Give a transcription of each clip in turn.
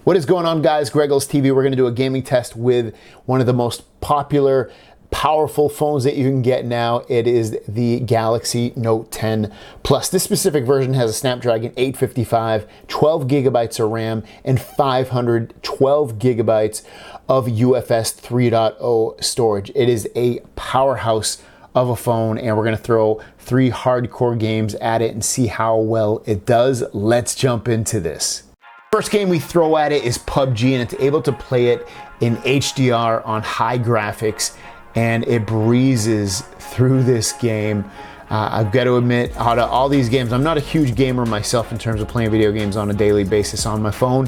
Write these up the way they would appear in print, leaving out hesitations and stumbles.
What is going on, guys? Greggles TV. We're going to do a gaming test with one of the most popular, powerful phones that you can get now. It is the Galaxy Note 10 Plus. This specific version has a Snapdragon 855, 12 gigabytes of RAM, and 512 gigabytes of UFS 3.0 storage. It is a powerhouse of a phone, and we're going to throw 3 hardcore games at it and see how well it does. Let's jump into this. First game we throw at it is PUBG, and it's able to play it in HDR on high graphics, and it breezes through this game. I've got to admit, out of all these games, I'm not a huge gamer myself in terms of playing video games on a daily basis on my phone,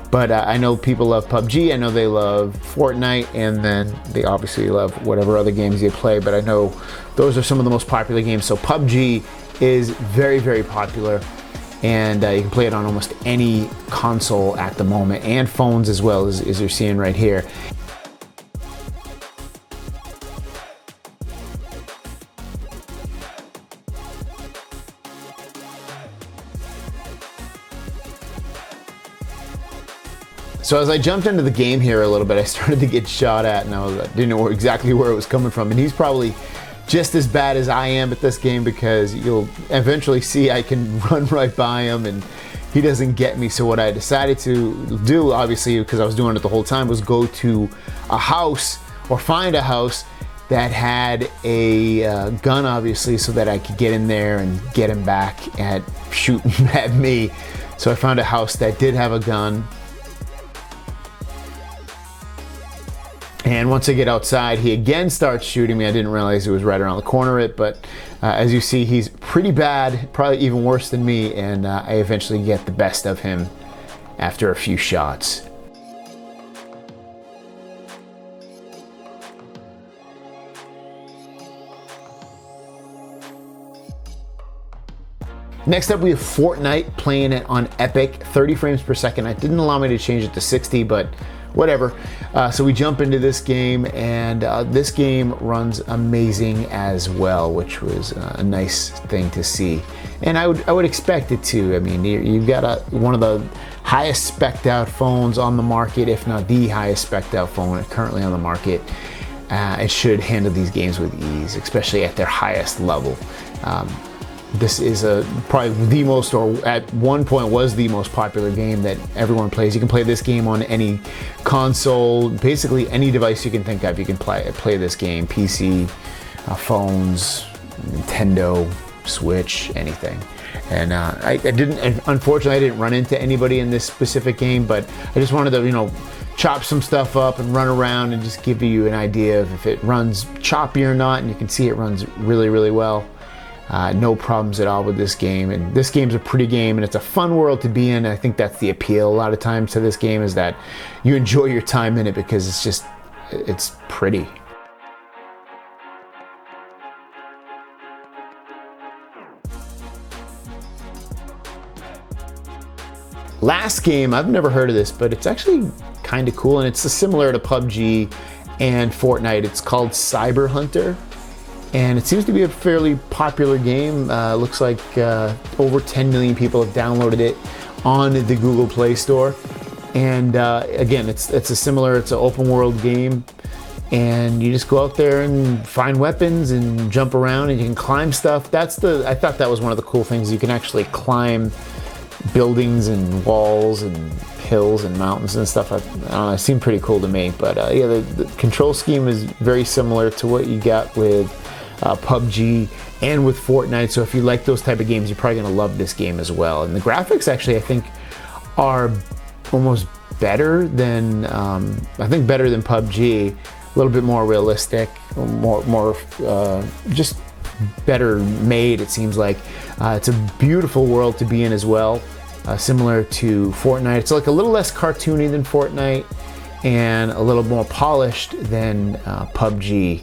but I know people love PUBG, I know they love Fortnite, and then they obviously love whatever other games they play, but I know those are some of the most popular games. So PUBG is very, very popular, and you can play it on almost any console at the moment, and phones as well, as you're seeing right here. So as I jumped into the game here a little bit, I started to get shot at, and I didn't know exactly where it was coming from. And he's probably just as bad as I am at this game, because you'll eventually see I can run right by him and he doesn't get me. So what I decided to do, obviously, because I was doing it the whole time, was go to a house or find a house that had a gun, obviously, so that I could get in there and get him back at shooting at me. So I found a house that did have a gun. And once I get outside, he again starts shooting me. I didn't realize he was right around the corner of it, but as you see, he's pretty bad, probably even worse than me, and I eventually get the best of him after a few shots. Next up, we have Fortnite, playing it on Epic, 30 frames per second. It didn't allow me to change it to 60, but whatever. So we jump into this game, and this game runs amazing as well, which was a nice thing to see. And I would expect it to. I mean, you've got one of the highest spec'd out phones on the market, if not the highest spec'd out phone currently on the market. It should handle these games with ease, especially at their highest level. This is probably the most, or at one point was the most popular game that everyone plays. You can play this game on any console, basically any device you can think of. You can play this game, PC, phones, Nintendo, Switch, anything. And unfortunately, I didn't run into anybody in this specific game, but I just wanted to, chop some stuff up and run around and just give you an idea of if it runs choppy or not. And you can see it runs really, really well. No problems at all with this game, and this game's a pretty game, and it's a fun world to be in. I think that's the appeal a lot of times to this game, is that you enjoy your time in it because it's pretty. Last game, I've never heard of this, but it's actually kind of cool, and it's similar to PUBG and Fortnite. It's called Cyber Hunter. And it seems to be a fairly popular game. Looks like over 10 million people have downloaded it on the Google Play Store. And again, it's an open world game, and you just go out there and find weapons and jump around, and you can climb stuff. I thought that was one of the cool things. You can actually climb buildings and walls and hills and mountains and stuff. It seemed pretty cool to me. But yeah, the control scheme is very similar to what you got with PUBG and with Fortnite. So if you like those type of games, you're probably going to love this game as well. And the graphics actually, I think, are almost better than better than PUBG. A little bit more realistic, more just better made, it seems like. It's a beautiful world to be in as well, similar to Fortnite. It's like a little less cartoony than Fortnite and a little more polished than PUBG,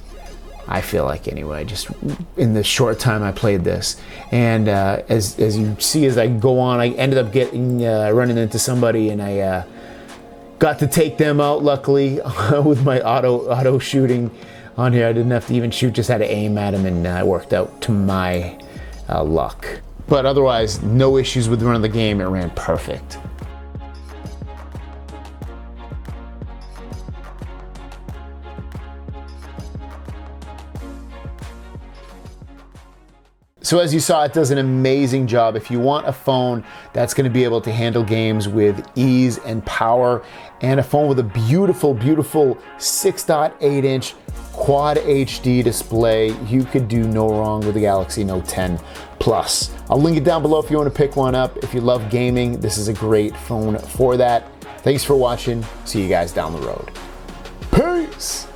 I feel like, anyway, just in the short time I played this. And as you see, as I go on, I ended up running into somebody, and I got to take them out, luckily, with my auto shooting on here. I didn't have to even shoot, just had to aim at them, and it worked out to my luck. But otherwise, no issues with running the game. It ran perfect. So as you saw, it does an amazing job. If you want a phone that's going to be able to handle games with ease and power, and a phone with a beautiful, beautiful 6.8-inch Quad HD display, you could do no wrong with the Galaxy Note 10 Plus. I'll link it down below if you want to pick one up. If you love gaming, this is a great phone for that. Thanks for watching. See you guys down the road. Peace!